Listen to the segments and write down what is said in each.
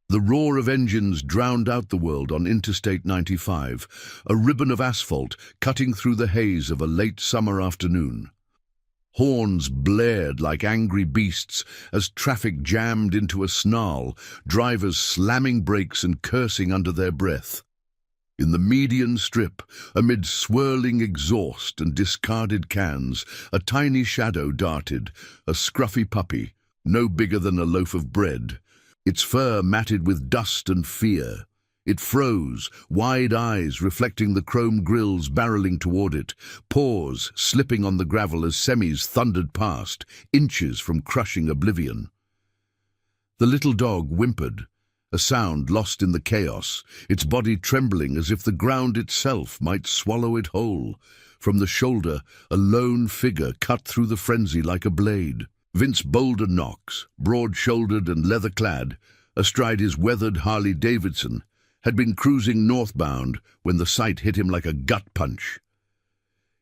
The roar of engines drowned out the world on Interstate 95, a ribbon of asphalt cutting through the haze of a late summer afternoon. Horns blared like angry beasts as traffic jammed into a snarl, drivers slamming brakes and cursing under their breath. In the median strip, amid swirling exhaust and discarded cans, a tiny shadow darted, a scruffy puppy, no bigger than a loaf of bread, its fur matted with dust and fear. It froze, wide eyes reflecting the chrome grills barreling toward it, paws slipping on the gravel as semis thundered past, inches from crushing oblivion. The little dog whimpered, a sound lost in the chaos, its body trembling as if the ground itself might swallow it whole. From the shoulder, a lone figure cut through the frenzy like a blade. Vince Boulder Knox, broad-shouldered and leather-clad, astride his weathered Harley-Davidson, had been cruising northbound when the sight hit him like a gut punch.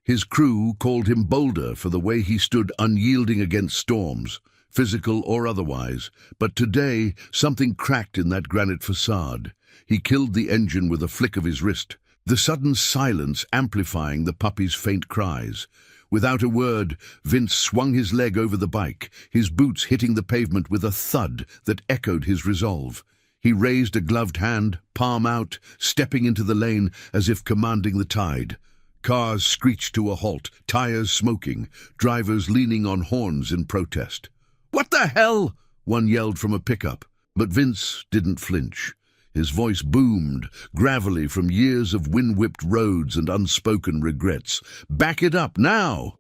His crew called him Boulder for the way he stood unyielding against storms, physical or otherwise, but today something cracked in that granite facade. He killed the engine with a flick of his wrist, the sudden silence amplifying the puppy's faint cries. Without a word, Vince swung his leg over the bike, his boots hitting the pavement with a thud that echoed his resolve. He raised a gloved hand, palm out, stepping into the lane as if commanding the tide. Cars screeched to a halt, tires smoking, drivers leaning on horns in protest. "What the hell?" one yelled from a pickup, but Vince didn't flinch. His voice boomed, gravelly from years of wind-whipped roads and unspoken regrets. "Back it up, now!"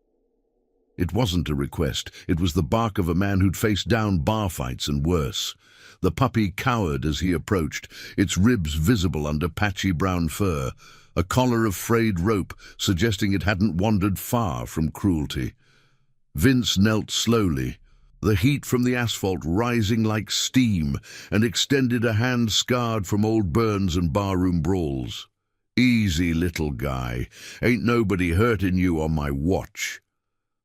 It wasn't a request. It was the bark of a man who'd faced down bar fights and worse. The puppy cowered as he approached, its ribs visible under patchy brown fur, a collar of frayed rope suggesting it hadn't wandered far from cruelty. Vince knelt slowly, the heat from the asphalt rising like steam, and extended a hand scarred from old burns and barroom brawls. "Easy, little guy. Ain't nobody hurting you on my watch."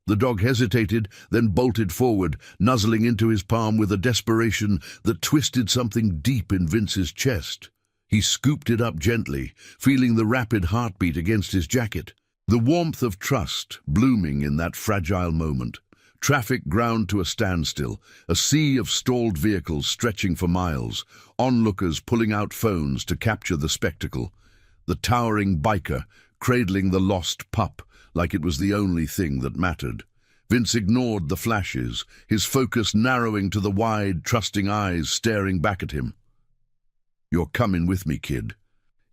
The dog hesitated, then bolted forward, nuzzling into his palm with a desperation that twisted something deep in Vince's chest. He scooped it up gently, feeling the rapid heartbeat against his jacket. The warmth of trust blooming in that fragile moment. Traffic ground to a standstill, a sea of stalled vehicles stretching for miles, onlookers pulling out phones to capture the spectacle. The towering biker cradling the lost pup like it was the only thing that mattered. Vince ignored the flashes, his focus narrowing to the wide, trusting eyes staring back at him. "You're coming with me, kid,"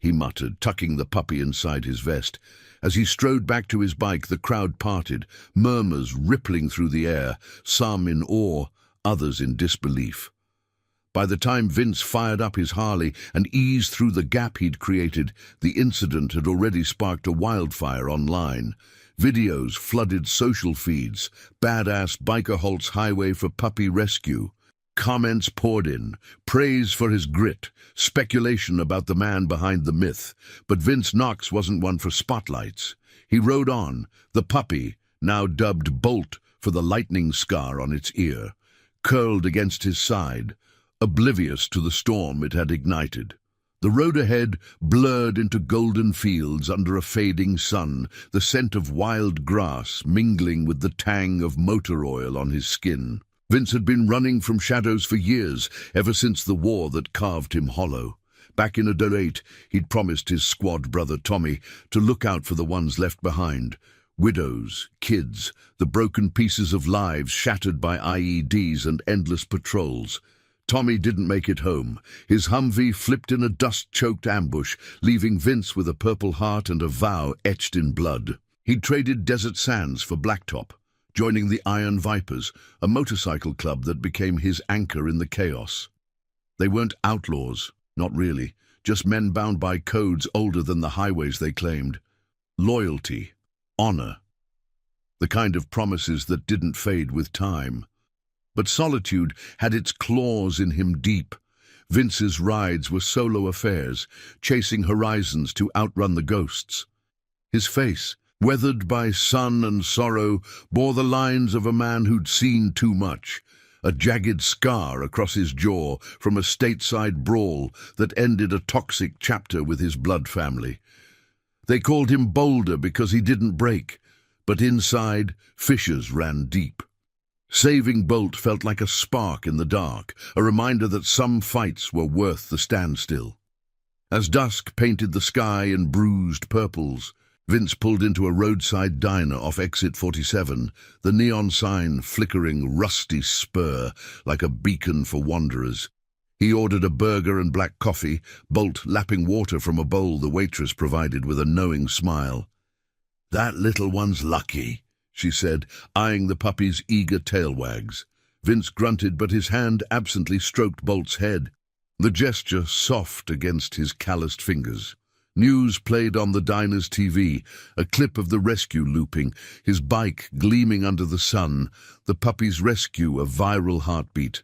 he muttered, tucking the puppy inside his vest. As he strode back to his bike, the crowd parted, murmurs rippling through the air, some in awe, others in disbelief. By the time Vince fired up his Harley and eased through the gap he'd created, the incident had already sparked a wildfire online. Videos flooded social feeds, badass biker halts highway for puppy rescue. Comments poured in, praise for his grit, speculation about the man behind the myth. But Vince Knox wasn't one for spotlights. He rode on, the puppy, now dubbed Bolt for the lightning scar on its ear, curled against his side, oblivious to the storm it had ignited. The road ahead blurred into golden fields under a fading sun, the scent of wild grass mingling with the tang of motor oil on his skin. Vince had been running from shadows for years, ever since the war that carved him hollow. Back in '08, he'd promised his squad brother Tommy to look out for the ones left behind. Widows, kids, the broken pieces of lives shattered by IEDs and endless patrols. Tommy didn't make it home. His Humvee flipped in a dust-choked ambush, leaving Vince with a purple heart and a vow etched in blood. He'd traded desert sands for blacktop, joining the Iron Vipers, a motorcycle club that became his anchor in the chaos. They weren't outlaws, not really, just men bound by codes older than the highways they claimed. Loyalty, honor, the kind of promises that didn't fade with time. But solitude had its claws in him deep. Vince's rides were solo affairs, chasing horizons to outrun the ghosts. His face, weathered by sun and sorrow, bore the lines of a man who'd seen too much, a jagged scar across his jaw from a stateside brawl that ended a toxic chapter with his blood family. They called him Boulder because he didn't break, but inside, fissures ran deep. Saving Bolt felt like a spark in the dark, a reminder that some fights were worth the standstill. As dusk painted the sky in bruised purples, Vince pulled into a roadside diner off exit 47, the neon sign flickering rusty spur like a beacon for wanderers. He ordered a burger and black coffee, Bolt lapping water from a bowl the waitress provided with a knowing smile. "That little one's lucky," she said, eyeing the puppy's eager tail wags. Vince grunted, but his hand absently stroked Bolt's head, the gesture soft against his calloused fingers. News played on the diner's TV, a clip of the rescue looping, his bike gleaming under the sun, the puppy's rescue a viral heartbeat.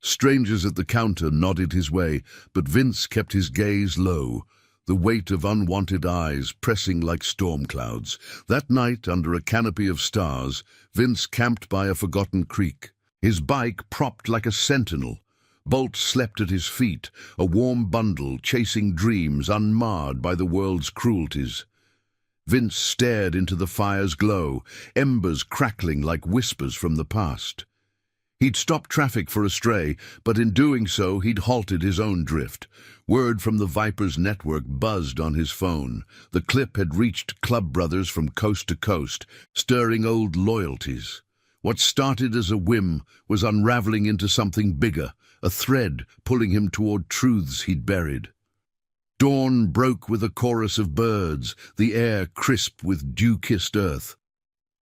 Strangers at the counter nodded his way, but Vince kept his gaze low, the weight of unwanted eyes pressing like storm clouds. That night, under a canopy of stars, Vince camped by a forgotten creek, his bike propped like a sentinel. Bolt slept at his feet, a warm bundle chasing dreams unmarred by the world's cruelties. Vince stared into the fire's glow, embers crackling like whispers from the past. He'd stopped traffic for a stray, but in doing so he'd halted his own drift. Word from the Viper's network buzzed on his phone. The clip had reached club brothers from coast to coast, stirring old loyalties. What started as a whim was unraveling into something bigger, a thread pulling him toward truths he'd buried. Dawn broke with a chorus of birds, the air crisp with dew-kissed earth.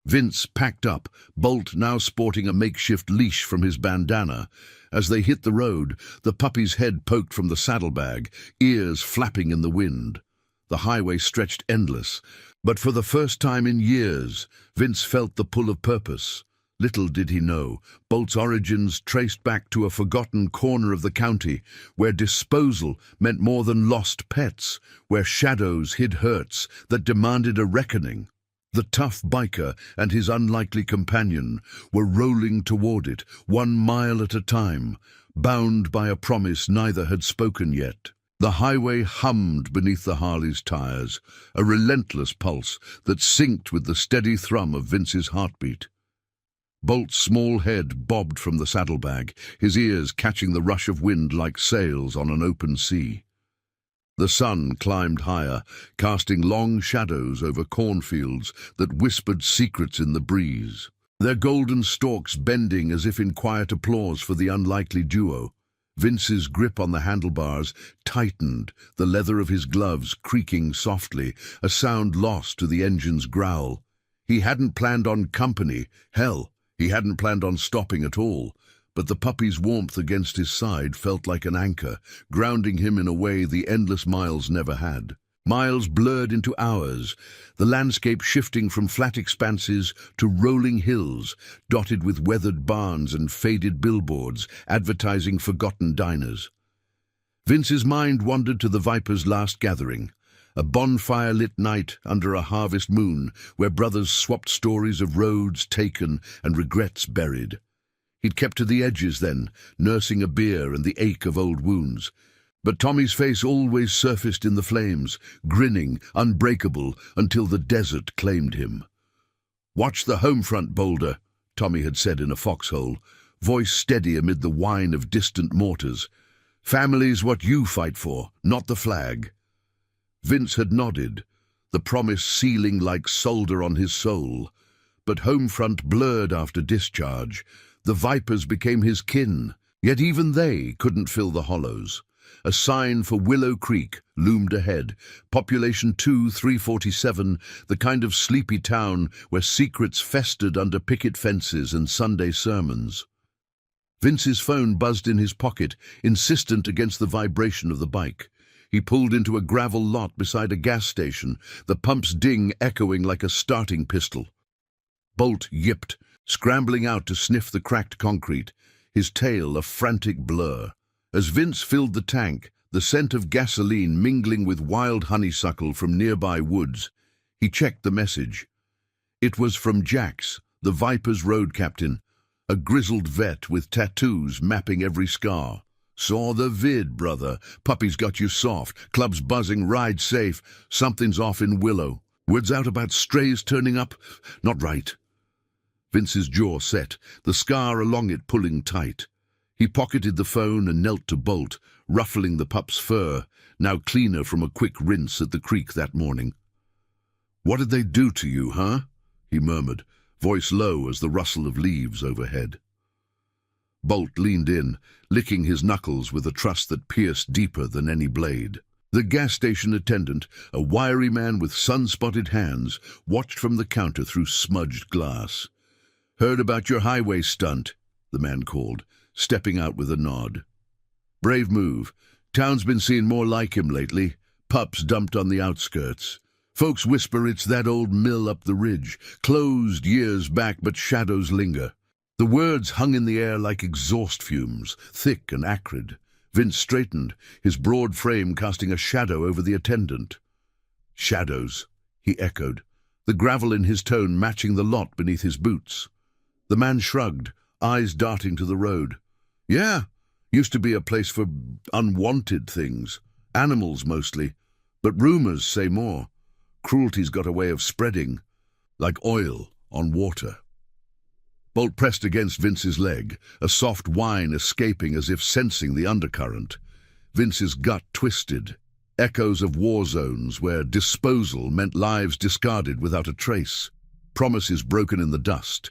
Vince packed up, Bolt now sporting a makeshift leash from his bandana. As they hit the road, the puppy's head poked from the saddlebag, ears flapping in the wind. The highway stretched endless, but for the first time in years, Vince felt the pull of purpose. Little did he know, Bolt's origins traced back to a forgotten corner of the county, where disposal meant more than lost pets, where shadows hid hurts that demanded a reckoning. The tough biker and his unlikely companion were rolling toward it, 1 mile at a time, bound by a promise neither had spoken yet. The highway hummed beneath the Harley's tires, a relentless pulse that synced with the steady thrum of Vince's heartbeat. Bolt's small head bobbed from the saddlebag, his ears catching the rush of wind like sails on an open sea. The sun climbed higher, casting long shadows over cornfields that whispered secrets in the breeze, their golden stalks bending as if in quiet applause for the unlikely duo. Vince's grip on the handlebars tightened, the leather of his gloves creaking softly, a sound lost to the engine's growl. He hadn't planned on company, hell, he hadn't planned on stopping at all, but the puppy's warmth against his side felt like an anchor, grounding him in a way the endless miles never had. Miles blurred into hours, the landscape shifting from flat expanses to rolling hills, dotted with weathered barns and faded billboards advertising forgotten diners. Vince's mind wandered to the Viper's last gathering, a bonfire-lit night under a harvest moon where brothers swapped stories of roads taken and regrets buried. He'd kept to the edges then, nursing a beer and the ache of old wounds. But Tommy's face always surfaced in the flames, grinning, unbreakable, until the desert claimed him. "Watch the home front, Boulder," Tommy had said in a foxhole, voice steady amid the whine of distant mortars. "Family's what you fight for, not the flag." Vince had nodded, the promise sealing like solder on his soul. But Homefront blurred after discharge. The Vipers became his kin, yet even they couldn't fill the hollows. A sign for Willow Creek loomed ahead, population 347, the kind of sleepy town where secrets festered under picket fences and Sunday sermons. Vince's phone buzzed in his pocket, insistent against the vibration of the bike. He pulled into a gravel lot beside a gas station, the pump's ding echoing like a starting pistol. Bolt yipped, scrambling out to sniff the cracked concrete, his tail a frantic blur. As Vince filled the tank, the scent of gasoline mingling with wild honeysuckle from nearby woods, he checked the message. It was from Jax, the Viper's road captain. a grizzled vet with tattoos mapping every scar. Saw the vid, brother. Puppy's got you soft. Club's buzzing, ride safe. Something's off in Willow. Words out about strays turning up? Not right. Vince's jaw set, the scar along it pulling tight. He pocketed the phone and knelt to Bolt, ruffling the pup's fur, now cleaner from a quick rinse at the creek that morning. "What did they do to you, huh?" he murmured, voice low as the rustle of leaves overhead. Bolt leaned in, licking his knuckles with a trust that pierced deeper than any blade. The gas station attendant, a wiry man with sun-spotted hands, watched from the counter through smudged glass. "Heard about your highway stunt," the man called, stepping out with a nod. "Brave move. Town's been seeing more like him lately. Pups dumped on the outskirts. Folks whisper it's that old mill up the ridge, closed years back but shadows linger." The words hung in the air like exhaust fumes, thick and acrid. Vince straightened, his broad frame casting a shadow over the attendant. "Shadows," he echoed, the gravel in his tone matching the lot beneath his boots. The man shrugged, eyes darting to the road. "Yeah, used to be a place for unwanted things, animals mostly, but rumors say more. Cruelty's got a way of spreading, like oil on water." Bolt pressed against Vince's leg, a soft whine escaping as if sensing the undercurrent. Vince's gut twisted, echoes of war zones where disposal meant lives discarded without a trace, promises broken in the dust.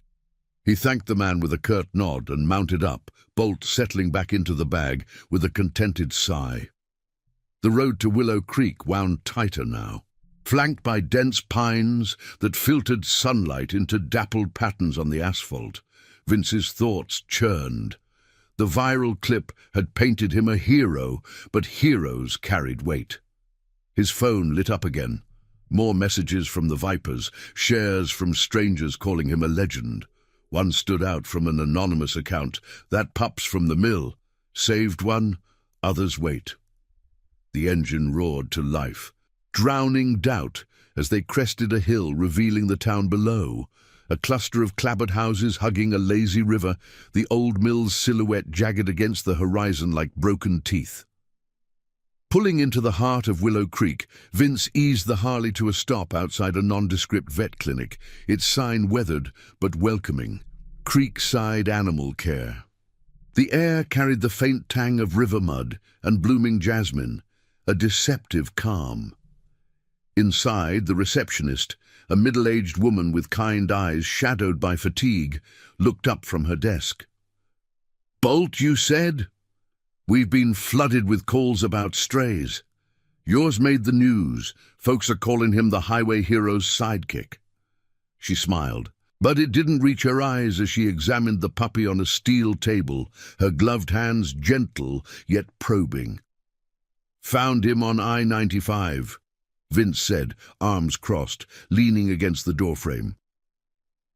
He thanked the man with a curt nod and mounted up, Bolt settling back into the bag with a contented sigh. The road to Willow Creek wound tighter now, flanked by dense pines that filtered sunlight into dappled patterns on the asphalt. Vince's thoughts churned. The viral clip had painted him a hero, but heroes carried weight. His phone lit up again. More messages from the Vipers, shares from strangers calling him a legend. One stood out from an anonymous account. "That pup's from the mill. Saved one, others wait." The engine roared to life, drowning doubt as they crested a hill revealing the town below, a cluster of clapboard houses hugging a lazy river, the old mill's silhouette jagged against the horizon like broken teeth. Pulling into the heart of Willow Creek, Vince eased the Harley to a stop outside a nondescript vet clinic, its sign weathered but welcoming. Creekside Animal Care. The air carried the faint tang of river mud and blooming jasmine, a deceptive calm. Inside, the receptionist, a middle-aged woman with kind eyes shadowed by fatigue, looked up from her desk. "Bolt, you said? We've been flooded with calls about strays. Yours made the news. Folks are calling him the highway hero's sidekick." She smiled, but it didn't reach her eyes as she examined the puppy on a steel table, her gloved hands gentle yet probing. "Found him on I-95. Vince said, arms crossed, leaning against the doorframe.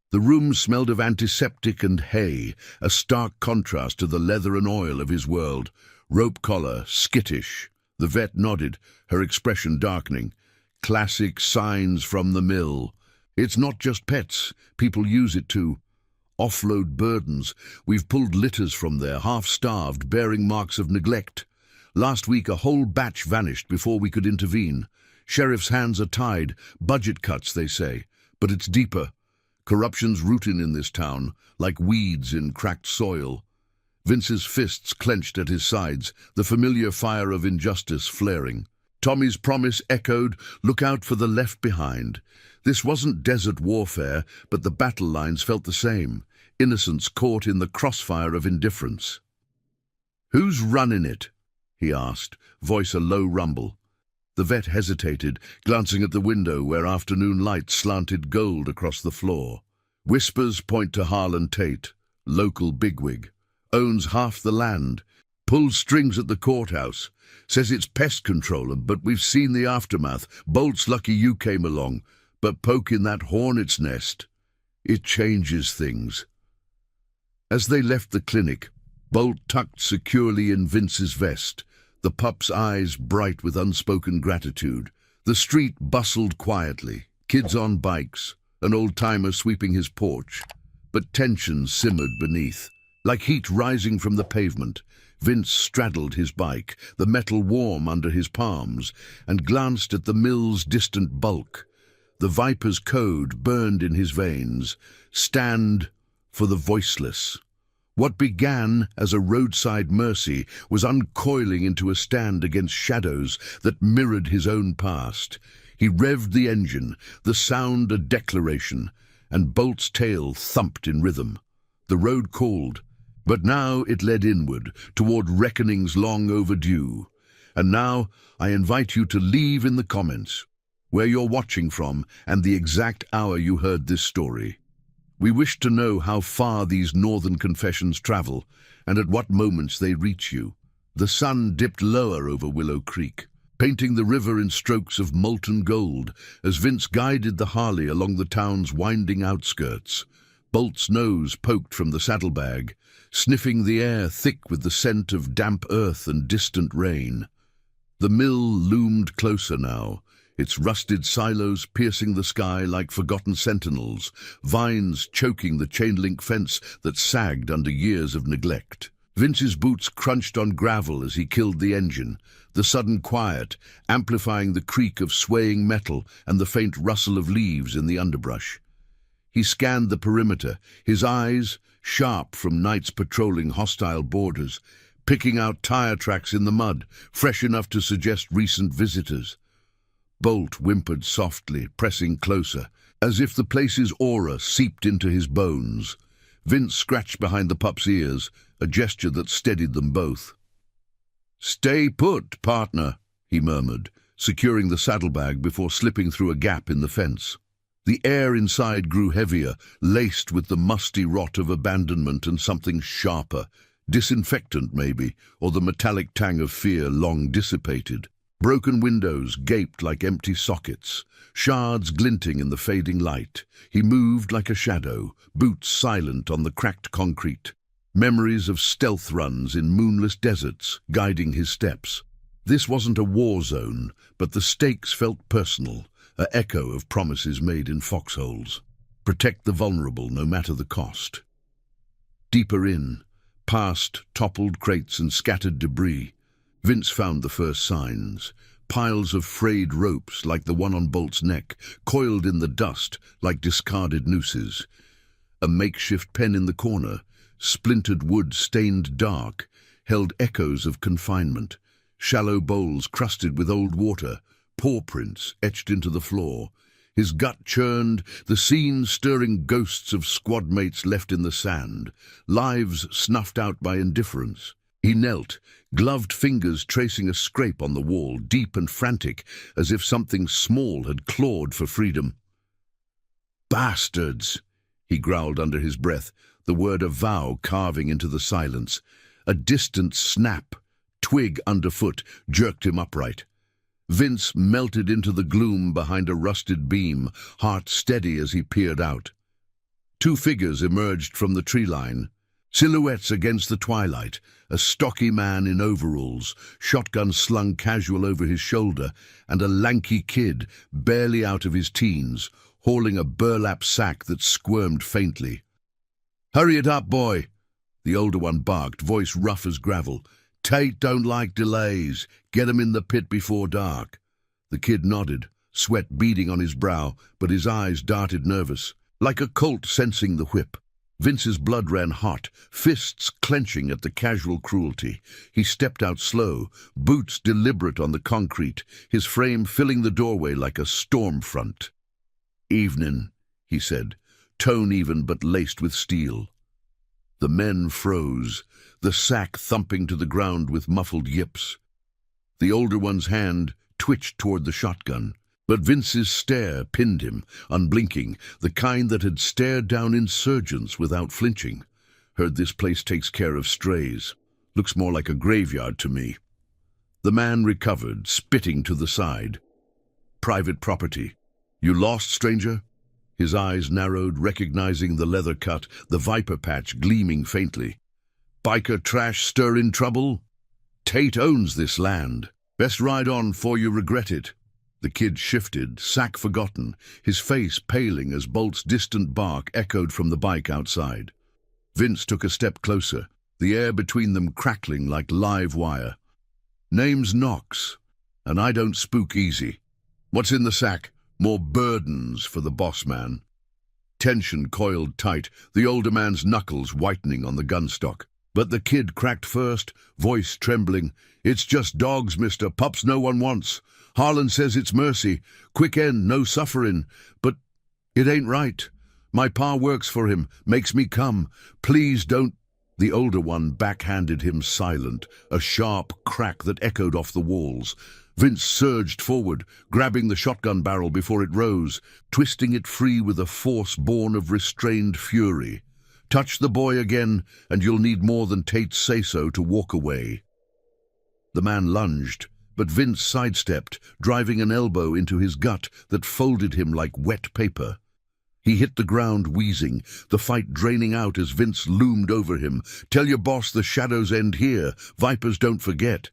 The room smelled of antiseptic and hay, a stark contrast to the leather and oil of his world. Rope collar, skittish. The vet nodded, her expression darkening. "Classic signs from the mill. It's not just pets, people use it to offload burdens. We've pulled litters from there, half-starved, bearing marks of neglect. Last week a whole batch vanished before we could intervene. Sheriff's hands are tied, budget cuts, they say, but it's deeper. Corruption's rooting in this town, like weeds in cracked soil." Vince's fists clenched at his sides, the familiar fire of injustice flaring. Tommy's promise echoed, "Look out for the left behind." This wasn't desert warfare, but the battle lines felt the same, innocents caught in the crossfire of indifference. "Who's running it?" he asked, voice a low rumble. The vet hesitated, glancing at the window where afternoon light slanted gold across the floor. Whispers point to Harlan Tate, local bigwig. Owns half the land. Pulls strings at the courthouse. Says it's pest control, but we've seen the aftermath. Bolt's lucky you came along. But poke in that hornet's nest. It changes things. As they left the clinic, Bolt tucked securely in Vince's vest, the pup's eyes bright with unspoken gratitude. The street bustled quietly, kids on bikes, an old-timer sweeping his porch. but tension simmered beneath. Like heat rising from the pavement, Vince straddled his bike, the metal warm under his palms, and glanced at the mill's distant bulk. The Viper's code burned in his veins. Stand for the voiceless. What began as a roadside mercy was uncoiling into a stand against shadows that mirrored his own past. He revved the engine, the sound a declaration, and Bolt's tail thumped in rhythm. The road called, but now it led inward, toward reckonings long overdue. And now I invite you to leave in the comments where you're watching from and the exact hour you heard this story. We wish to know how far these northern confessions travel and at what moments they reach you. The sun dipped lower over Willow Creek, painting the river in strokes of molten gold as Vince guided the Harley along the town's winding outskirts. Bolt's nose poked from the saddlebag, sniffing the air thick with the scent of damp earth and distant rain. The mill loomed closer now, its rusted silos piercing the sky like forgotten sentinels, vines choking the chain-link fence that sagged under years of neglect. Vince's boots crunched on gravel as he killed the engine, the sudden quiet amplifying the creak of swaying metal and the faint rustle of leaves in the underbrush. He scanned the perimeter, his eyes, sharp from nights patrolling hostile borders, picking out tire tracks in the mud, fresh enough to suggest recent visitors. Bolt whimpered softly, pressing closer, as if the place's aura seeped into his bones. Vince scratched behind the pup's ears, a gesture that steadied them both. "Stay put, partner," he murmured, securing the saddlebag before slipping through a gap in the fence. The air inside grew heavier, laced with the musty rot of abandonment and something sharper, disinfectant maybe, or the metallic tang of fear long dissipated. Broken windows gaped like empty sockets, shards glinting in the fading light. He moved like a shadow, boots silent on the cracked concrete. Memories of stealth runs in moonless deserts guiding his steps. This wasn't a war zone, but the stakes felt personal, an echo of promises made in foxholes. Protect the vulnerable no matter the cost. Deeper in, past toppled crates and scattered debris, Vince found the first signs. Piles of frayed ropes like the one on Bolt's neck, coiled in the dust like discarded nooses. A makeshift pen in the corner, splintered wood stained dark, held echoes of confinement. Shallow bowls crusted with old water, paw prints etched into the floor. His gut churned, the scene stirring ghosts of squad mates left in the sand, lives snuffed out by indifference. He knelt, gloved fingers tracing a scrape on the wall, deep and frantic, as if something small had clawed for freedom. "Bastards!" he growled under his breath, the word a vow carving into the silence. A distant snap, twig underfoot, jerked him upright. Vince melted into the gloom behind a rusted beam, heart steady as he peered out. Two figures emerged from the tree line, silhouettes against the twilight, a stocky man in overalls, shotgun slung casual over his shoulder, and a lanky kid, barely out of his teens, hauling a burlap sack that squirmed faintly. "Hurry it up, boy," the older one barked, voice rough as gravel. "Tate don't like delays. Get him in the pit before dark." The kid nodded, sweat beading on his brow, but his eyes darted nervous, like a colt sensing the whip. Vince's blood ran hot, fists clenching at the casual cruelty. He stepped out slow, boots deliberate on the concrete, his frame filling the doorway like a storm front. "Evening," he said, tone even but laced with steel. The men froze, the sack thumping to the ground with muffled yips. The older one's hand twitched toward the shotgun, but Vince's stare pinned him, unblinking, the kind that had stared down insurgents without flinching. "Heard this place takes care of strays. Looks more like a graveyard to me." The man recovered, spitting to the side. "Private property. You lost, stranger?" His eyes narrowed, recognizing the leather cut, the viper patch gleaming faintly. "Biker trash stir in trouble? Tate owns this land. Best ride on 'fore you regret it." The kid shifted, sack forgotten, his face paling as Bolt's distant bark echoed from the bike outside. Vince took a step closer, the air between them crackling like live wire. "Name's Knox, and I don't spook easy. What's in the sack? More burdens for the boss man." Tension coiled tight, the older man's knuckles whitening on the gunstock. But the kid cracked first, voice trembling. "It's just dogs, mister. Pups no one wants. Harlan says it's mercy. Quick end, no sufferin'. But it ain't right. My pa works for him, makes me come. Please don't—" The older one backhanded him silent, a sharp crack that echoed off the walls. Vince surged forward, grabbing the shotgun barrel before it rose, twisting it free with a force born of restrained fury. "Touch the boy again, and you'll need more than Tate's say-so to walk away." The man lunged, but Vince sidestepped, driving an elbow into his gut that folded him like wet paper. He hit the ground wheezing, the fight draining out as Vince loomed over him. "Tell your boss the shadows end here. Vipers don't forget."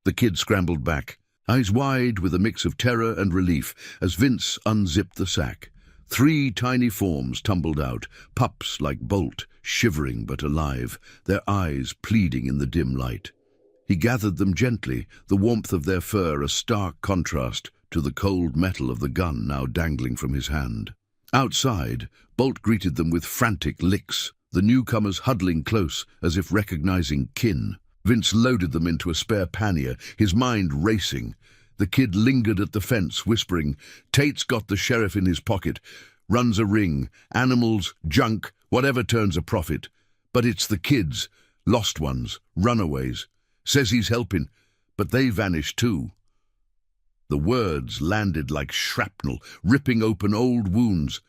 The kid scrambled back, eyes wide with a mix of terror and relief, as Vince unzipped the sack. 3 tiny forms tumbled out, pups like Bolt, shivering but alive, their eyes pleading in the dim light. He gathered them gently, the warmth of their fur a stark contrast to the cold metal of the gun now dangling from his hand. Outside, Bolt greeted them with frantic licks, the newcomers huddling close as if recognizing kin. Vince loaded them into a spare pannier, his mind racing. The kid lingered at the fence, whispering, "Tate's got the sheriff in his pocket, runs a ring, animals, junk, whatever turns a profit. But it's the kids, lost ones, runaways. Says he's helping, but they vanished too." The words landed like shrapnel, ripping open old wounds.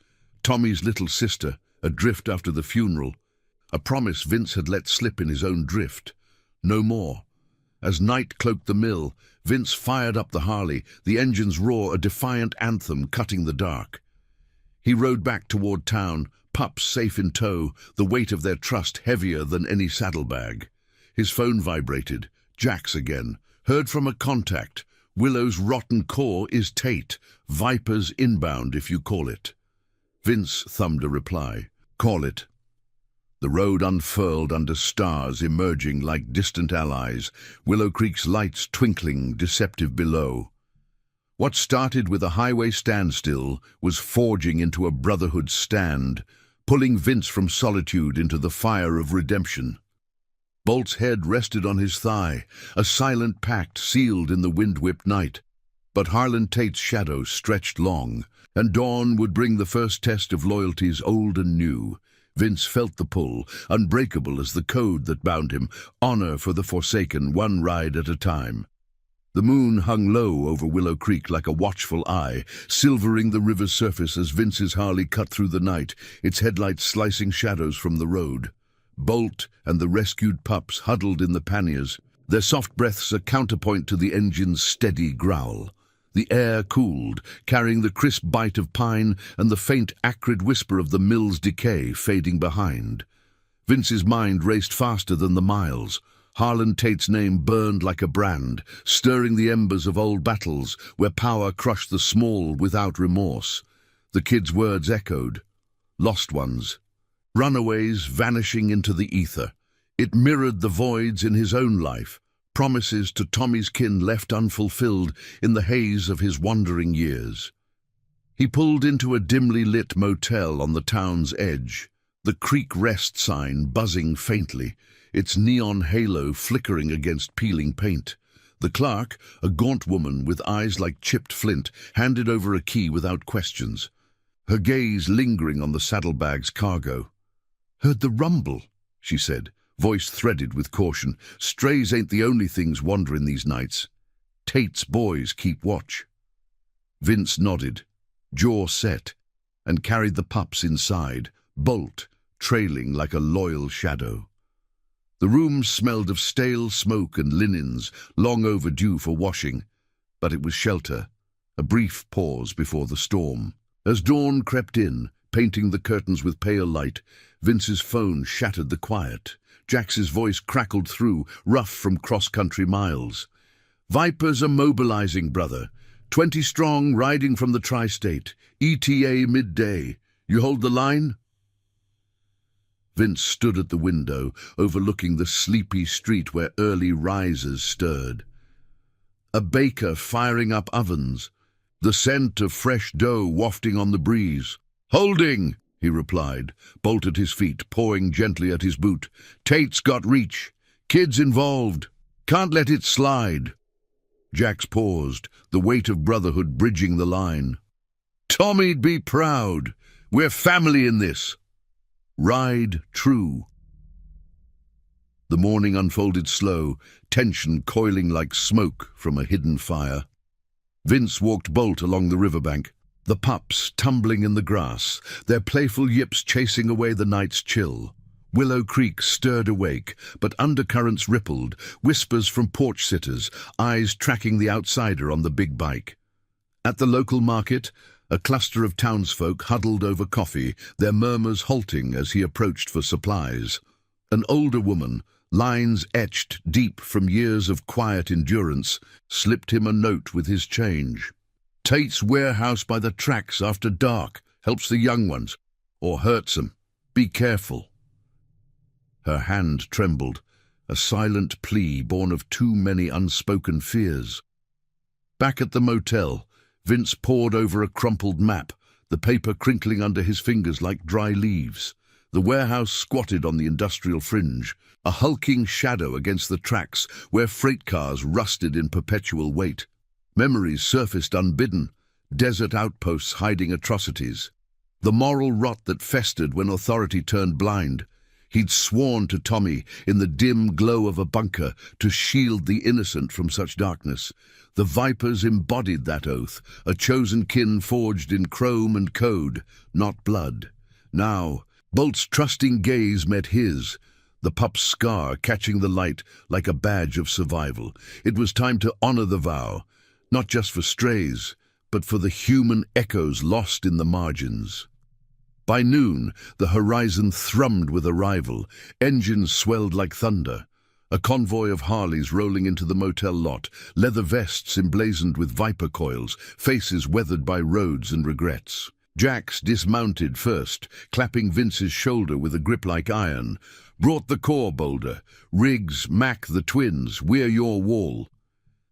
Tommy's little sister, adrift after the funeral. A promise Vince had let slip in his own drift. No more. As night cloaked the mill, Vince fired up the Harley, the engine's roar a defiant anthem cutting the dark. He rode back toward town, pups safe in tow, the weight of their trust heavier than any saddlebag. His phone vibrated. Jack's again. "Heard from a contact. Willow's rotten core is Tate. Vipers inbound if you call it." Vince thumbed a reply. "Call it." The road unfurled under stars emerging like distant allies, Willow Creek's lights twinkling deceptive below. What started with a highway standstill was forging into a brotherhood stand, pulling Vince from solitude into the fire of redemption. Bolt's head rested on his thigh, a silent pact sealed in the wind-whipped night. But Harlan Tate's shadow stretched long, and dawn would bring the first test of loyalties old and new. Vince felt the pull, unbreakable as the code that bound him, honor for the forsaken, one ride at a time. The moon hung low over Willow Creek like a watchful eye, silvering the river's surface as Vince's Harley cut through the night, its headlights slicing shadows from the road. Bolt and the rescued pups huddled in the panniers, their soft breaths a counterpoint to the engine's steady growl. The air cooled, carrying the crisp bite of pine and the faint, acrid whisper of the mill's decay fading behind. Vince's mind raced faster than the miles. Harlan Tate's name burned like a brand, stirring the embers of old battles where power crushed the small without remorse. The kid's words echoed. Lost ones. Runaways vanishing into the ether. It mirrored the voids in his own life, promises to Tommy's kin left unfulfilled in the haze of his wandering years. He pulled into a dimly lit motel on the town's edge, the creek rest sign buzzing faintly, its neon halo flickering against peeling paint. The clerk, a gaunt woman with eyes like chipped flint, handed over a key without questions, her gaze lingering on the saddlebag's cargo. "Heard the rumble," she said, voice threaded with caution. "Strays ain't the only things wandering these nights. Tate's boys keep watch." Vince nodded, jaw set, and carried the pups inside, Bolt trailing like a loyal shadow. The room smelled of stale smoke and linens, long overdue for washing, but it was shelter, a brief pause before the storm. As dawn crept in, painting the curtains with pale light, Vince's phone shattered the quiet. Jax's voice crackled through, rough from cross-country miles. "Vipers are mobilizing, brother. 20 strong, riding from the tri-state. ETA midday. You hold the line?" Vince stood at the window, overlooking the sleepy street where early risers stirred. A baker firing up ovens, the scent of fresh dough wafting on the breeze. "Holding," he replied, Bolt at his feet, pawing gently at his boot. "Tate's got reach. Kids involved. Can't let it slide." Jax paused, the weight of brotherhood bridging the line. "Tommy'd be proud. We're family in this. Ride true." The morning unfolded slow, tension coiling like smoke from a hidden fire. Vince walked Bolt along the riverbank, the pups tumbling in the grass, their playful yips chasing away the night's chill. Willow Creek stirred awake, but undercurrents rippled, whispers from porch sitters, eyes tracking the outsider on the big bike. At the local market, a cluster of townsfolk huddled over coffee, their murmurs halting as he approached for supplies. An older woman, lines etched deep from years of quiet endurance, slipped him a note with his change. "Tate's warehouse by the tracks after dark. Helps the young ones, or hurts them. Be careful." Her hand trembled, a silent plea born of too many unspoken fears. Back at the motel, Vince pored over a crumpled map, the paper crinkling under his fingers like dry leaves. The warehouse squatted on the industrial fringe, a hulking shadow against the tracks where freight cars rusted in perpetual wait. Memories surfaced unbidden, desert outposts hiding atrocities. The moral rot that festered when authority turned blind. He'd sworn to Tommy, in the dim glow of a bunker, to shield the innocent from such darkness. The Vipers embodied that oath, a chosen kin forged in chrome and code, not blood. Now, Bolt's trusting gaze met his, the pup's scar catching the light like a badge of survival. It was time to honor the vow, not just for strays, but for the human echoes lost in the margins. By noon, the horizon thrummed with arrival. Engines swelled like thunder. A convoy of Harleys rolling into the motel lot, leather vests emblazoned with viper coils, faces weathered by roads and regrets. Jax dismounted first, clapping Vince's shoulder with a grip like iron. "Brought the core, Boulder. Riggs, Mac, the twins, we're your wall."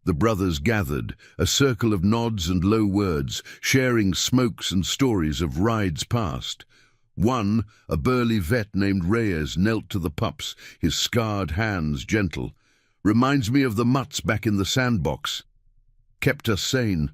The brothers gathered, a circle of nods and low words, sharing smokes and stories of rides past. One, a burly vet named Reyes, knelt to the pups, his scarred hands gentle. "Reminds me of the mutts back in the sandbox. Kept us sane."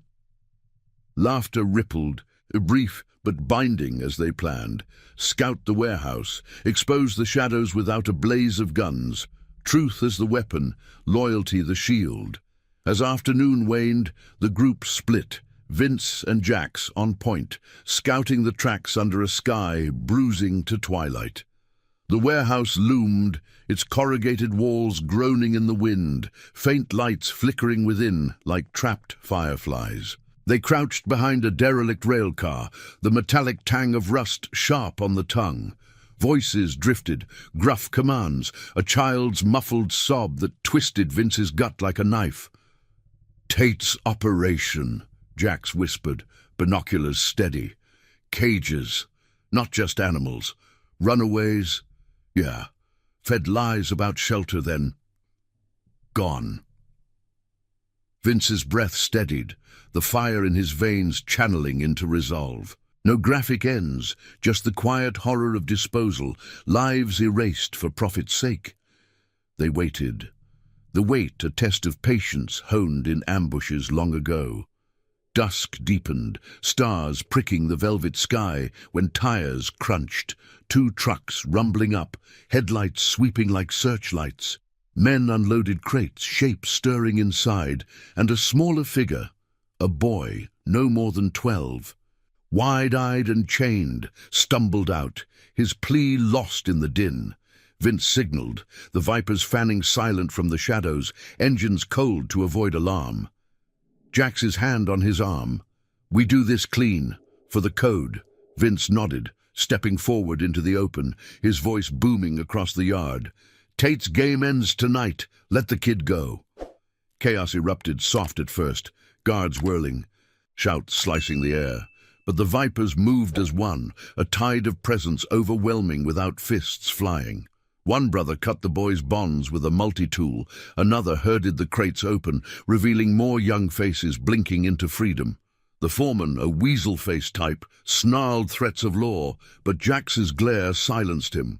Laughter rippled, brief but binding as they planned. Scout the warehouse, expose the shadows without a blaze of guns. Truth as the weapon, loyalty the shield. As afternoon waned, the group split, Vince and Jax on point, scouting the tracks under a sky bruising to twilight. The warehouse loomed, its corrugated walls groaning in the wind, faint lights flickering within like trapped fireflies. They crouched behind a derelict rail car, the metallic tang of rust sharp on the tongue. Voices drifted, gruff commands, a child's muffled sob that twisted Vince's gut like a knife. "Tate's operation," Jax whispered, binoculars steady. "Cages, not just animals. Runaways, yeah. Fed lies about shelter, then gone." Vince's breath steadied, the fire in his veins channeling into resolve. No graphic ends, just the quiet horror of disposal, lives erased for profit's sake. They waited. The wait, a test of patience honed in ambushes long ago. Dusk deepened, stars pricking the velvet sky when tires crunched, 2 trucks rumbling up, headlights sweeping like searchlights. Men unloaded crates, shapes stirring inside, and a smaller figure, a boy, no more than 12. Wide-eyed and chained, stumbled out, his plea lost in the din. Vince signaled, the Vipers fanning silent from the shadows, engines cold to avoid alarm. Jax's hand on his arm. "We do this clean, for the code." Vince nodded, stepping forward into the open, his voice booming across the yard. "Tate's game ends tonight. Let the kid go." Chaos erupted, soft at first, guards whirling. shouts slicing the air. But the vipers moved as one, a tide of presence overwhelming without fists flying. One brother cut the boys' bonds with a multi-tool, another herded the crates open, revealing more young faces blinking into freedom. The foreman, a weasel-faced type, snarled threats of law, but Jax's glare silenced him.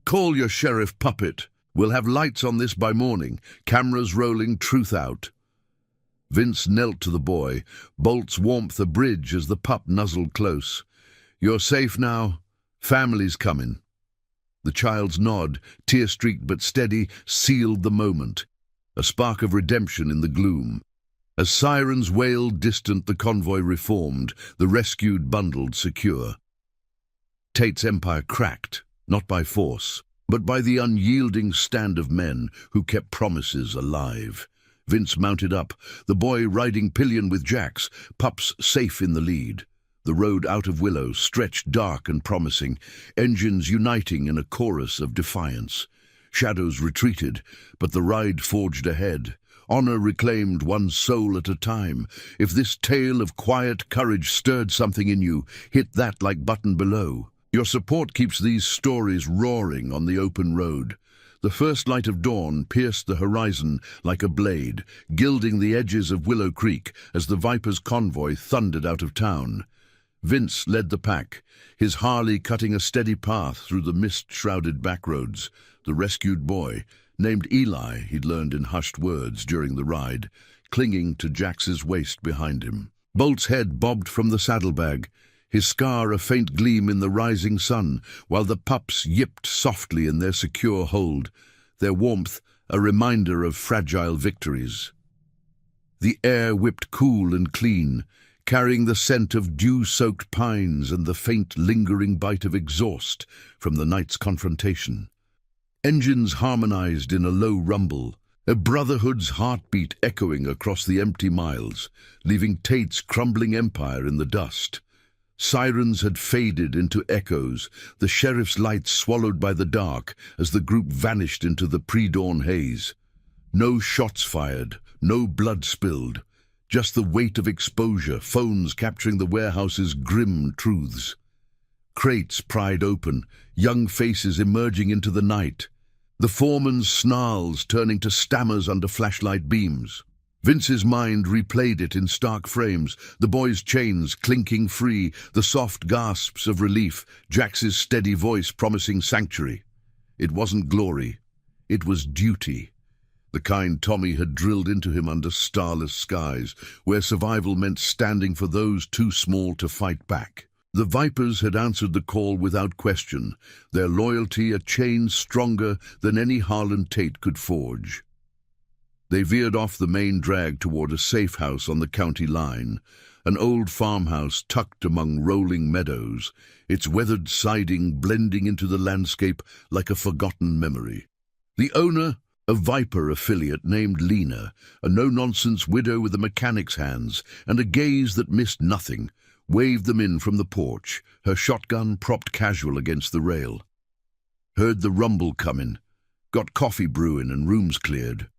"Call your sheriff puppet. We'll have lights on this by morning, cameras rolling, truth out." Vince knelt to the boy, Bolt's warmth a bridge as the pup nuzzled close. "You're safe now. Family's coming." The child's nod, tear-streaked but steady, sealed the moment. A spark of redemption in the gloom. As sirens wailed distant, the convoy reformed, the rescued bundled secure. Tate's empire cracked, not by force, but by the unyielding stand of men who kept promises alive. Vince mounted up, the boy riding pillion with Jax, pups safe in the lead. The road out of Willow stretched dark and promising, engines uniting in a chorus of defiance. Shadows retreated, but the ride forged ahead. Honor reclaimed one soul at a time. If this tale of quiet courage stirred something in you, hit that like button below. Your support keeps these stories roaring on the open road. The first light of dawn pierced the horizon like a blade, gilding the edges of Willow Creek as the Viper's convoy thundered out of town. Vince led the pack, his Harley cutting a steady path through the mist-shrouded backroads. The rescued boy, named Eli, he'd learned in hushed words during the ride, clinging to Jax's waist behind him. Bolt's head bobbed from the saddlebag, his scar a faint gleam in the rising sun, while the pups yipped softly in their secure hold, their warmth a reminder of fragile victories. The air whipped cool and clean, carrying the scent of dew-soaked pines and the faint lingering bite of exhaust from the night's confrontation. Engines harmonized in a low rumble, a brotherhood's heartbeat echoing across the empty miles, leaving Tate's crumbling empire in the dust. Sirens had faded into echoes, the sheriff's lights swallowed by the dark as the group vanished into the pre-dawn haze. No shots fired, no blood spilled, just the weight of exposure, phones capturing the warehouse's grim truths. Crates pried open, young faces emerging into the night. The foreman's snarls turning to stammers under flashlight beams. Vince's mind replayed it in stark frames, the boy's chains clinking free, the soft gasps of relief, Jax's steady voice promising sanctuary. It wasn't glory, it was duty. The kind Tommy had drilled into him under starless skies, where survival meant standing for those too small to fight back. The Vipers had answered the call without question, their loyalty a chain stronger than any Harlan Tate could forge. They veered off the main drag toward a safe house on the county line, an old farmhouse tucked among rolling meadows, its weathered siding blending into the landscape like a forgotten memory. The owner, a Viper affiliate named Lena, a no-nonsense widow with a mechanic's hands and a gaze that missed nothing, waved them in from the porch, her shotgun propped casual against the rail. Heard the rumble comin', got coffee brewing and rooms cleared.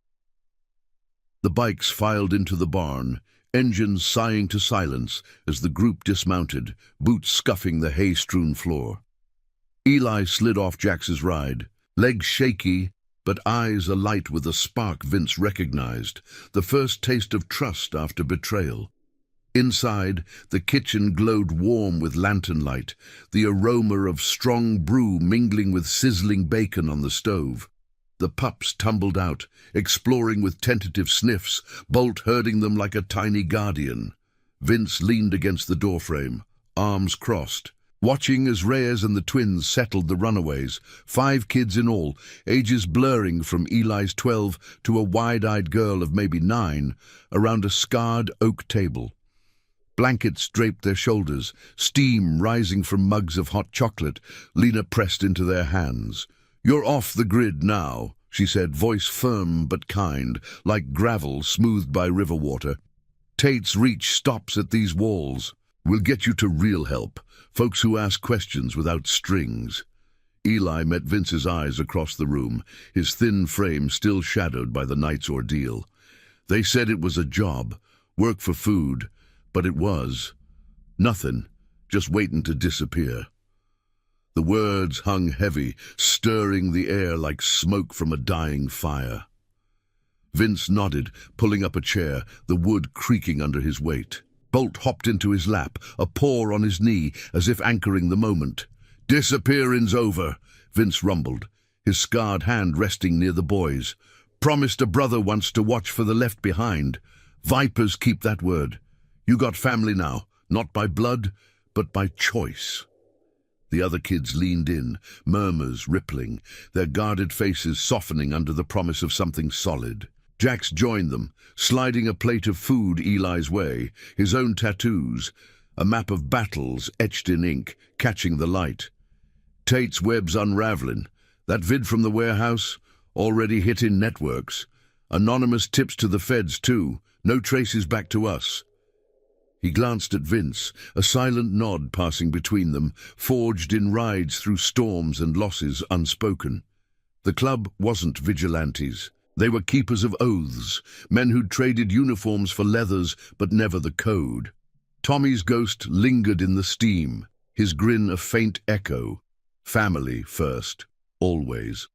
The bikes filed into the barn, engines sighing to silence as the group dismounted, boots scuffing the hay-strewn floor. Eli slid off Jax's ride, legs shaky, but eyes alight with a spark Vince recognized, the first taste of trust after betrayal. Inside, the kitchen glowed warm with lantern light, the aroma of strong brew mingling with sizzling bacon on the stove. The pups tumbled out, exploring with tentative sniffs, Bolt herding them like a tiny guardian. Vince leaned against the doorframe, arms crossed, watching as Reyes and the twins settled the runaways, 5 kids in all, ages blurring from Eli's 12 to a wide-eyed girl of maybe 9, around a scarred oak table. Blankets draped their shoulders, steam rising from mugs of hot chocolate. Lena pressed into their hands. "You're off the grid now," she said, voice firm but kind, like gravel smoothed by river water. "Tate's reach stops at these walls. We'll get you to real help, folks who ask questions without strings." Eli met Vince's eyes across the room, his thin frame still shadowed by the night's ordeal. "They said it was a job, work for food, But it was nothing, just waiting to disappear. The words hung heavy, stirring the air like smoke from a dying fire. Vince nodded, pulling up a chair, the wood creaking under his weight. Bolt hopped into his lap, a paw on his knee, as if anchoring the moment. "Disappearing's over," Vince rumbled, his scarred hand resting near the boy's. "Promised a brother once to watch for the left behind. Vipers keep that word. You got family now, not by blood, but by choice." The other kids leaned in, murmurs rippling, their guarded faces softening under the promise of something solid. Jax joined them, sliding a plate of food Eli's way, his own tattoos, a map of battles etched in ink, catching the light. Tate's web's unraveling. That vid from the warehouse, already hitting networks. Anonymous tips to the feds too, no traces back to us. He glanced at Vince, a silent nod passing between them, forged in rides through storms and losses unspoken. The club wasn't vigilantes. They were keepers of oaths, men who'd traded uniforms for leathers, but never the code. Tommy's ghost lingered in the steam, his grin a faint echo. Family first, always.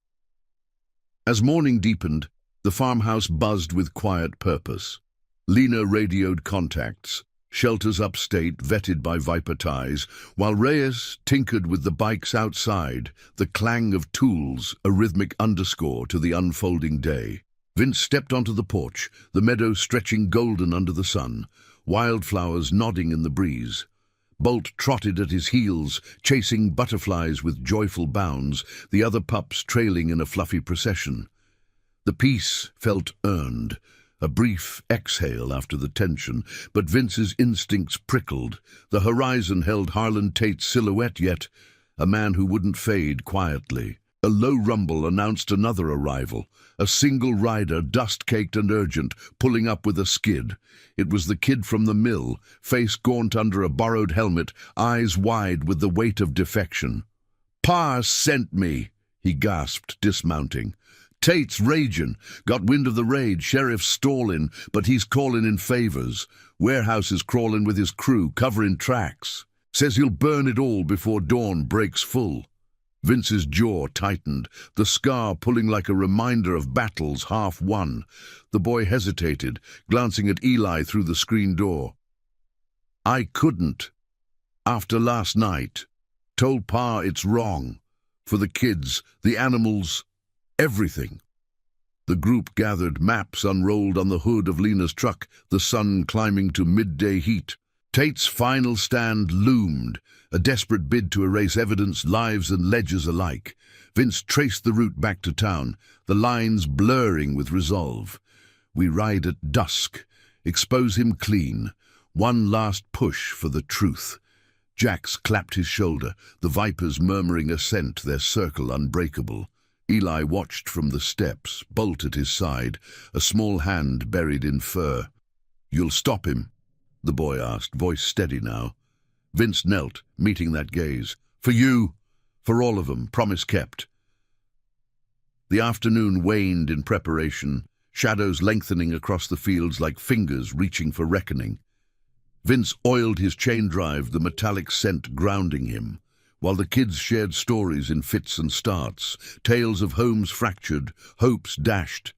As morning deepened, the farmhouse buzzed with quiet purpose. Lena radioed contacts, shelters upstate vetted by Viper ties, while Reyes tinkered with the bikes outside, the clang of tools a rhythmic underscore to the unfolding day. Vince stepped onto the porch, the meadow stretching golden under the sun, wildflowers nodding in the breeze. Bolt trotted at his heels, chasing butterflies with joyful bounds, the other pups trailing in a fluffy procession. The peace felt earned, a brief exhale after the tension, but Vince's instincts prickled. The horizon held Harlan Tate's silhouette yet, a man who wouldn't fade quietly. A low rumble announced another arrival, a single rider, dust-caked and urgent, pulling up with a skid. It was the kid from the mill, face gaunt under a borrowed helmet, eyes wide with the weight of defection. "Pa sent me," he gasped, dismounting. "Tate's ragin'. Got wind of the raid, sheriff's stallin', but he's callin' in favors. Warehouse is crawlin' with his crew, coverin' tracks. Says he'll burn it all before dawn breaks full." Vince's jaw tightened, the scar pulling like a reminder of battles half won. The boy hesitated, glancing at Eli through the screen door. "I couldn't. After last night. Told Pa it's wrong. For the kids, the animals, everything." The group gathered, maps unrolled on the hood of Lena's truck, the sun climbing to midday heat. Tate's final stand loomed, a desperate bid to erase evidence, lives and ledgers alike. Vince traced the route back to town, the lines blurring with resolve. "We ride at dusk, expose him clean. One last push for the truth." Jax clapped his shoulder, the Vipers murmuring assent, their circle unbreakable. Eli watched from the steps, Bolt at his side, a small hand buried in fur. "You'll stop him?" the boy asked, voice steady now. Vince knelt, meeting that gaze. "For you, for all of them, promise kept." The afternoon waned in preparation, shadows lengthening across the fields like fingers reaching for reckoning. Vince oiled his chain drive, the metallic scent grounding him, while the kids shared stories in fits and starts, tales of homes fractured, hopes dashed,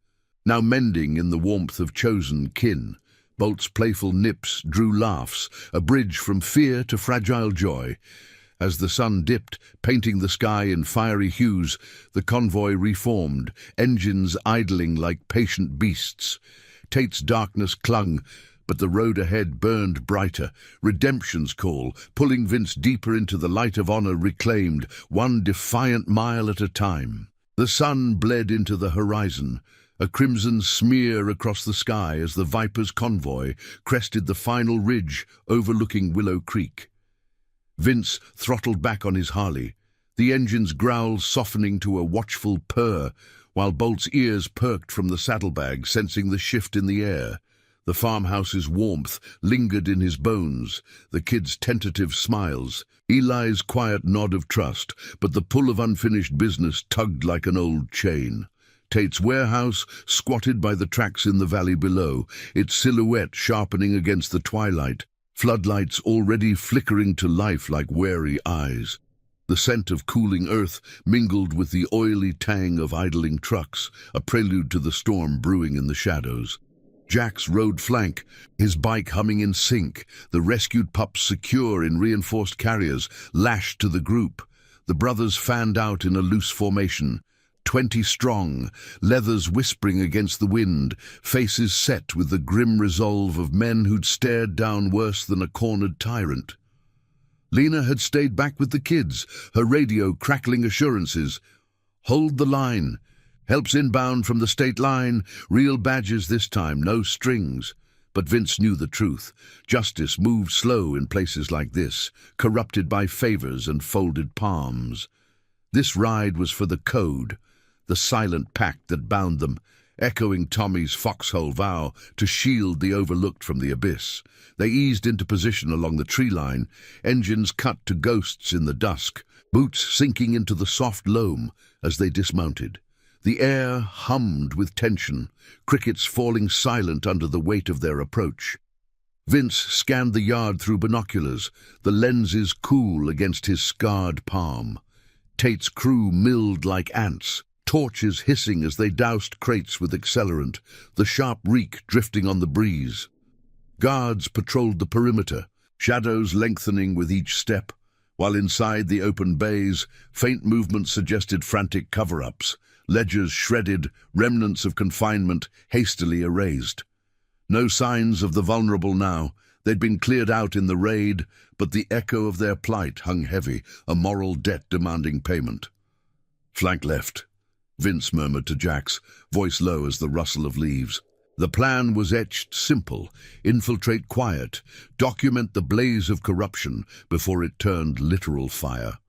now mending in the warmth of chosen kin. Bolt's playful nips drew laughs, a bridge from fear to fragile joy. As the sun dipped, painting the sky in fiery hues, the convoy reformed, engines idling like patient beasts. Tate's darkness clung, but the road ahead burned brighter, redemption's call, pulling Vince deeper into the light of honor reclaimed, one defiant mile at a time. The sun bled into the horizon, a crimson smear across the sky as the Viper's convoy crested the final ridge overlooking Willow Creek. Vince throttled back on his Harley, the engine's growl softening to a watchful purr, while Bolt's ears perked from the saddlebag, sensing the shift in the air. The farmhouse's warmth lingered in his bones, the kids' tentative smiles, Eli's quiet nod of trust, but the pull of unfinished business tugged like an old chain. Tate's warehouse squatted by the tracks in the valley below, its silhouette sharpening against the twilight. floodlights already flickering to life like wary eyes. The scent of cooling earth mingled with the oily tang of idling trucks, a prelude to the storm brewing in the shadows. Jax rode flank, his bike humming in sync, the rescued pups secure in reinforced carriers, lashed to the group. The brothers fanned out in a loose formation, 20 strong, leathers whispering against the wind, faces set with the grim resolve of men who'd stared down worse than a cornered tyrant. Lena had stayed back with the kids, her radio crackling assurances. Hold the line. Helps inbound from the state line. Real badges this time, no strings. But Vince knew the truth. Justice moved slow in places like this, corrupted by favors and folded palms. This ride was for the code, the silent pact that bound them, echoing Tommy's foxhole vow to shield the overlooked from the abyss. They eased into position along the tree line, engines cut to ghosts in the dusk, boots sinking into the soft loam as they dismounted. The air hummed with tension, crickets falling silent under the weight of their approach. Vince scanned the yard through binoculars, the lenses cool against his scarred palm. Tate's crew milled like ants, torches hissing as they doused crates with accelerant, the sharp reek drifting on the breeze. Guards patrolled the perimeter, shadows lengthening with each step, while inside the open bays, faint movements suggested frantic cover-ups, ledgers shredded, remnants of confinement hastily erased. No signs of the vulnerable now. They'd been cleared out in the raid, but the echo of their plight hung heavy, a moral debt demanding payment. Flank left, Vince murmured to Jax, voice low as the rustle of leaves. The plan was etched simple: infiltrate quiet, document the blaze of corruption before it turned literal fire.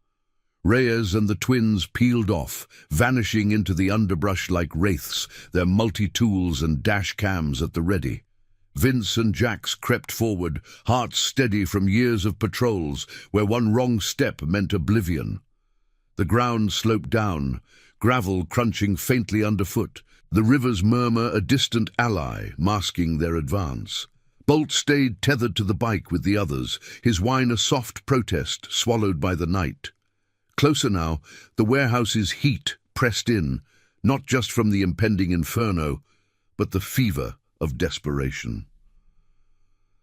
Reyes and the twins peeled off, vanishing into the underbrush like wraiths, their multi-tools and dash cams at the ready. Vince and Jax crept forward, hearts steady from years of patrols, where one wrong step meant oblivion. The ground sloped down, gravel crunching faintly underfoot, the river's murmur a distant ally, masking their advance. Bolt stayed tethered to the bike with the others, his whine a soft protest swallowed by the night. Closer now, the warehouse's heat pressed in, not just from the impending inferno, but the fever of desperation.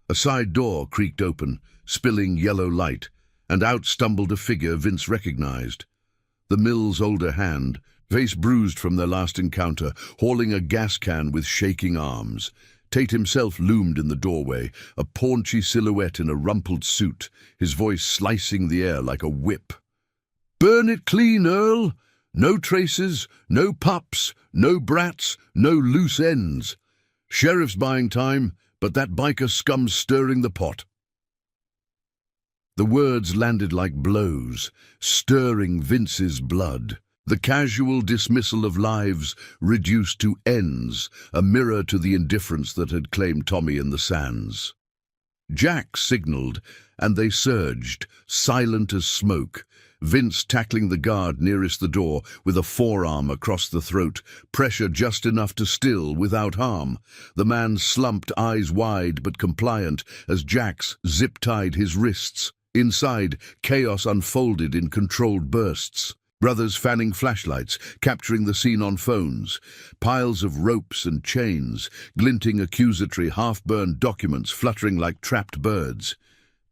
A side door creaked open, spilling yellow light, and out stumbled a figure Vince recognized. The mill's older hand, face bruised from their last encounter, hauling a gas can with shaking arms. Tate himself loomed in the doorway, a paunchy silhouette in a rumpled suit, his voice slicing the air like a whip. "Burn it clean, Earl! No traces, no pups, no brats, no loose ends. Sheriff's buying time, but that biker scum's stirring the pot." The words landed like blows, stirring Vince's blood. The casual dismissal of lives reduced to ends, a mirror to the indifference that had claimed Tommy in the sands. Jack signaled, and they surged, silent as smoke, Vince tackling the guard nearest the door with a forearm across the throat, pressure just enough to still without harm. The man slumped, eyes wide but compliant, as Jax zip-tied his wrists. Inside, chaos unfolded in controlled bursts. Brothers fanning flashlights, capturing the scene on phones. Piles of ropes and chains, glinting accusatory, half-burned documents fluttering like trapped birds.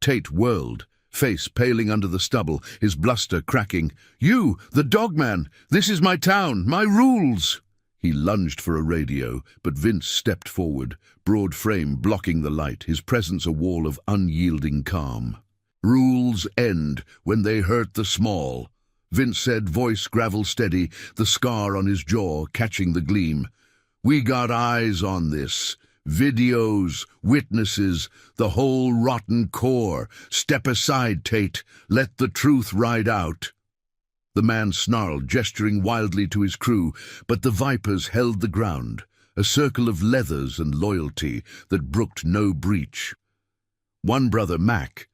Tate whirled, face paling under the stubble, his bluster cracking. "You, the dogman! This is my town, my rules!" He lunged for a radio, but Vince stepped forward, broad frame blocking the light, his presence a wall of unyielding calm. "Rules end when they hurt the small," Vince said, voice gravel steady, the scar on his jaw catching the gleam. "We got eyes on this. Videos, witnesses, the whole rotten core. Step aside, Tate. Let the truth ride out." The man snarled, gesturing wildly to his crew, but the Vipers held the ground, a circle of leathers and loyalty that brooked no breach. One brother, Mac,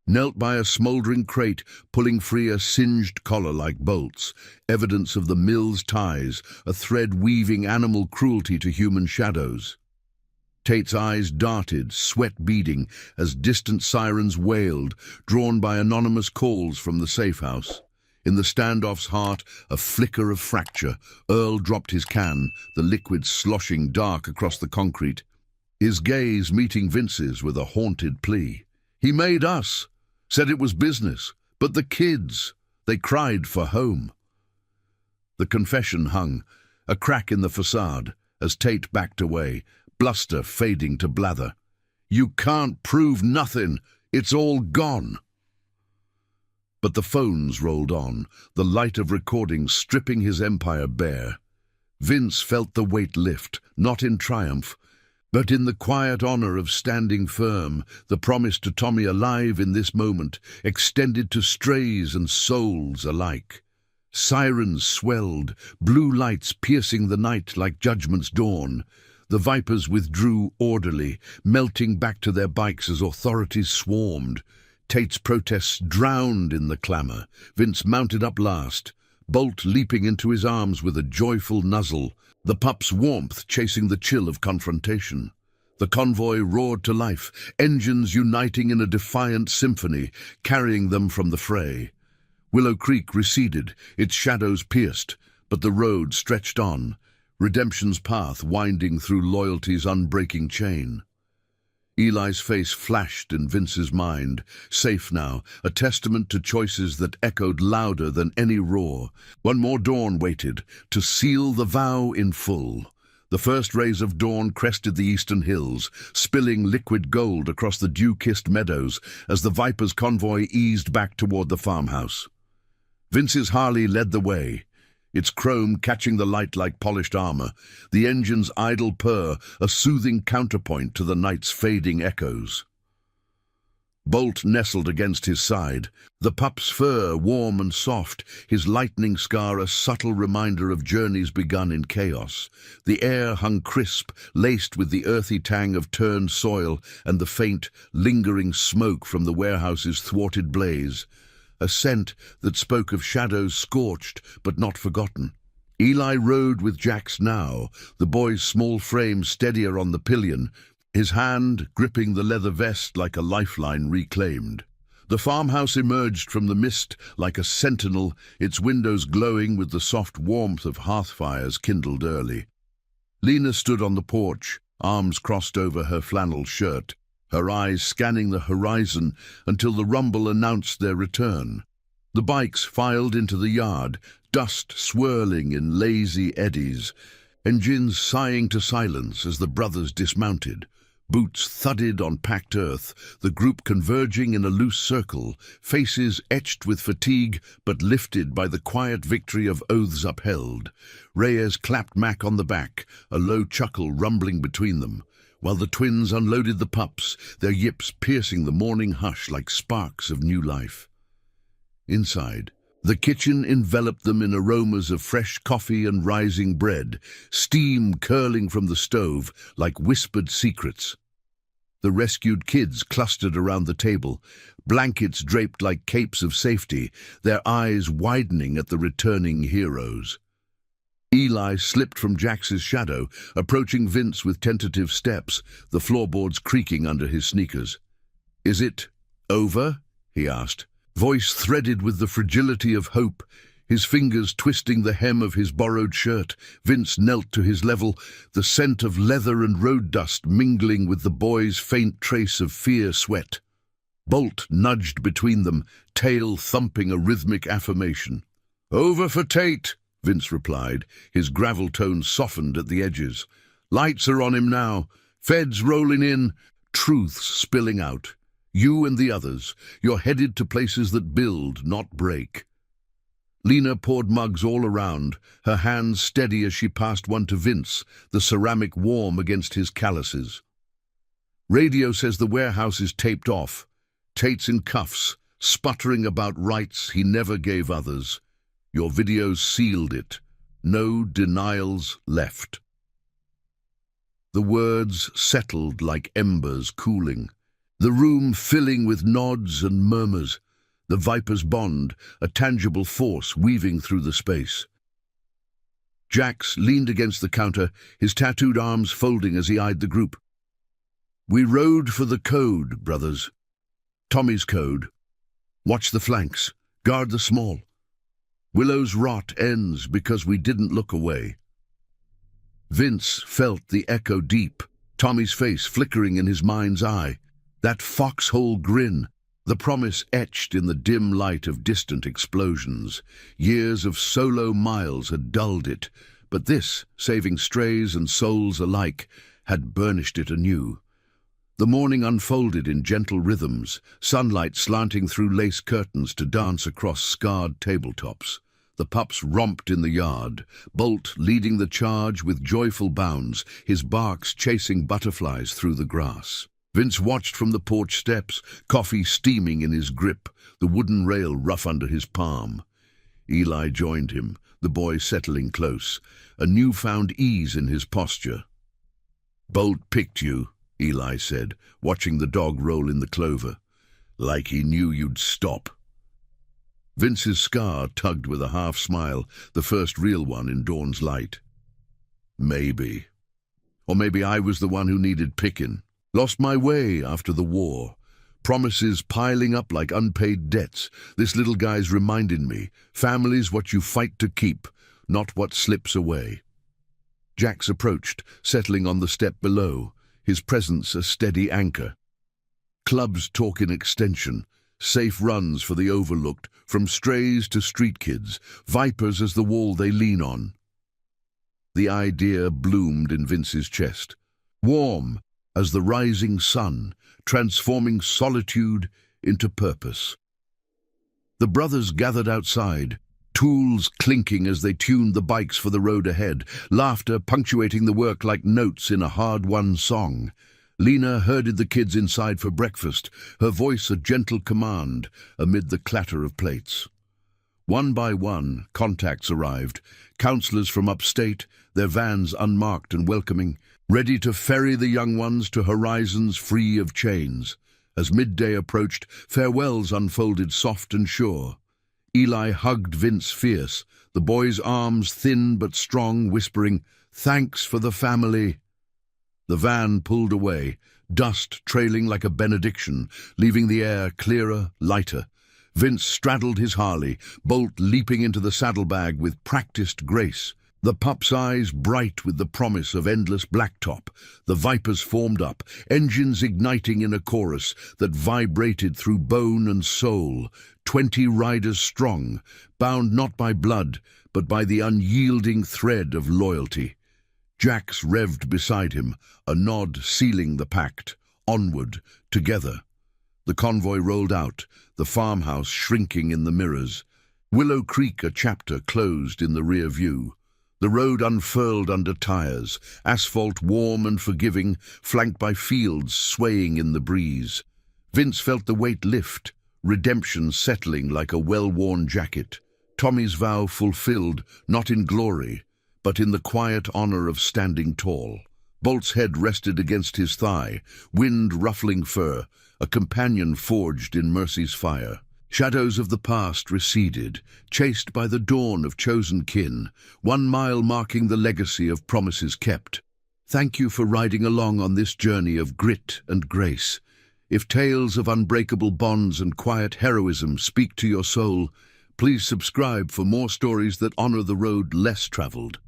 knelt by a smouldering crate, pulling free a singed collar like bolts, evidence of the mill's ties, a thread weaving animal cruelty to human shadows. Tate's eyes darted, sweat beading, as distant sirens wailed, drawn by anonymous calls from the safe house. In the standoff's heart, a flicker of fracture. Earl dropped his can, the liquid sloshing dark across the concrete. His gaze meeting Vince's with a haunted plea. He made us, said it was business, but the kids, they cried for home. The confession hung, a crack in the facade, as Tate backed away, bluster fading to blather. You can't prove nothing, it's all gone. But the phones rolled on, the light of recordings stripping his empire bare. Vince felt the weight lift, not in triumph, but in the quiet honor of standing firm, the promise to Tommy alive in this moment, extended to strays and souls alike. Sirens swelled, blue lights piercing the night like judgment's dawn. The Vipers withdrew orderly, melting back to their bikes as authorities swarmed. Tate's protests drowned in the clamor. Vince mounted up last, Bolt leaping into his arms with a joyful nuzzle, the pup's warmth chasing the chill of confrontation. The convoy roared to life, engines uniting in a defiant symphony, carrying them from the fray. Willow Creek receded, its shadows pierced, but the road stretched on, redemption's path winding through loyalty's unbreaking chain. Eli's face flashed in Vince's mind, safe now, a testament to choices that echoed louder than any roar. One more dawn waited, to seal the vow in full. The first rays of dawn crested the eastern hills, spilling liquid gold across the dew-kissed meadows as the Viper's convoy eased back toward the farmhouse. Vince's Harley led the way, its chrome catching the light like polished armor, the engine's idle purr a soothing counterpoint to the night's fading echoes. Bolt nestled against his side, the pup's fur warm and soft, his lightning scar a subtle reminder of journeys begun in chaos. The air hung crisp, laced with the earthy tang of turned soil and the faint, lingering smoke from the warehouse's thwarted blaze. A scent that spoke of shadows scorched but not forgotten. Eli rode with Jax now, the boy's small frame steadier on the pillion, his hand gripping the leather vest like a lifeline reclaimed. The farmhouse emerged from the mist like a sentinel, its windows glowing with the soft warmth of hearth fires kindled early. Lena stood on the porch, arms crossed over her flannel shirt, her eyes scanning the horizon until the rumble announced their return. The bikes filed into the yard, dust swirling in lazy eddies, engines sighing to silence as the brothers dismounted. Boots thudded on packed earth, the group converging in a loose circle, faces etched with fatigue but lifted by the quiet victory of oaths upheld. Reyes clapped Mac on the back, a low chuckle rumbling between them, while the twins unloaded the pups, their yips piercing the morning hush like sparks of new life. Inside, the kitchen enveloped them in aromas of fresh coffee and rising bread, steam curling from the stove like whispered secrets. The rescued kids clustered around the table, blankets draped like capes of safety, their eyes widening at the returning heroes. Eli slipped from Jax's shadow, approaching Vince with tentative steps, the floorboards creaking under his sneakers. "Is it over?" he asked, voice threaded with the fragility of hope, his fingers twisting the hem of his borrowed shirt. Vince knelt to his level, the scent of leather and road dust mingling with the boy's faint trace of fear sweat. Bolt nudged between them, tail thumping a rhythmic affirmation. "Over for Tate," Vince replied, his gravel tone softened at the edges. "Lights are on him now, feds rolling in, truths spilling out. You and the others, you're headed to places that build, not break." Lena poured mugs all around, her hands steady as she passed one to Vince, the ceramic warm against his calluses. "Radio says the warehouse is taped off. Tate's in cuffs, sputtering about rights he never gave others. Your videos sealed it. No denials left." The words settled like embers cooling, the room filling with nods and murmurs, the Viper's bond, a tangible force weaving through the space. Jax leaned against the counter, his tattooed arms folding as he eyed the group. We rode for the code, brothers. Tommy's code. Watch the flanks. Guard the small. Willow's rot ends because we didn't look away. Vince felt the echo deep, Tommy's face flickering in his mind's eye. That foxhole grin, the promise etched in the dim light of distant explosions. Years of solo miles had dulled it, but this, saving strays and souls alike, had burnished it anew. The morning unfolded in gentle rhythms, sunlight slanting through lace curtains to dance across scarred tabletops. The pups romped in the yard, Bolt leading the charge with joyful bounds, his barks chasing butterflies through the grass. Vince watched from the porch steps, coffee steaming in his grip, the wooden rail rough under his palm. Eli joined him, the boy settling close, a newfound ease in his posture. "Bolt picked you," Eli said, watching the dog roll in the clover. "Like he knew you'd stop." Vince's scar tugged with a half-smile, the first real one in dawn's light. "Maybe. Or maybe I was the one who needed picking. Lost my way after the war. Promises piling up like unpaid debts. This little guy's reminding me, family's what you fight to keep, not what slips away." Jax approached, settling on the step below, his presence a steady anchor. Clubs talk in extension, safe runs for the overlooked, from strays to street kids, vipers as the wall they lean on. The idea bloomed in Vince's chest, warm as the rising sun, transforming solitude into purpose. The brothers gathered outside, tools clinking as they tuned the bikes for the road ahead, laughter punctuating the work like notes in a hard-won song. Lena herded the kids inside for breakfast, her voice a gentle command amid the clatter of plates. One by one, contacts arrived, counselors from upstate, their vans unmarked and welcoming, ready to ferry the young ones to horizons free of chains. As midday approached, farewells unfolded soft and sure. Eli hugged Vince fierce, the boy's arms thin but strong, whispering, "Thanks for the family." The van pulled away, dust trailing like a benediction, leaving the air clearer, lighter. Vince straddled his Harley, Bolt leaping into the saddlebag with practiced grace. The pup's eyes bright with the promise of endless blacktop. The vipers formed up, engines igniting in a chorus that vibrated through bone and soul. 20 riders strong, bound not by blood, but by the unyielding thread of loyalty. Jax revved beside him, a nod sealing the pact. Onward, together. The convoy rolled out, the farmhouse shrinking in the mirrors. Willow Creek, a chapter, closed in the rear view. The road unfurled under tires, asphalt warm and forgiving, flanked by fields swaying in the breeze. Vince felt the weight lift, redemption settling like a well-worn jacket. Tommy's vow fulfilled, not in glory, but in the quiet honor of standing tall. Bolt's head rested against his thigh, wind ruffling fur, a companion forged in mercy's fire. Shadows of the past receded, chased by the dawn of chosen kin, 1 mile marking the legacy of promises kept. Thank you for riding along on this journey of grit and grace. If tales of unbreakable bonds and quiet heroism speak to your soul, please subscribe for more stories that honor the road less traveled.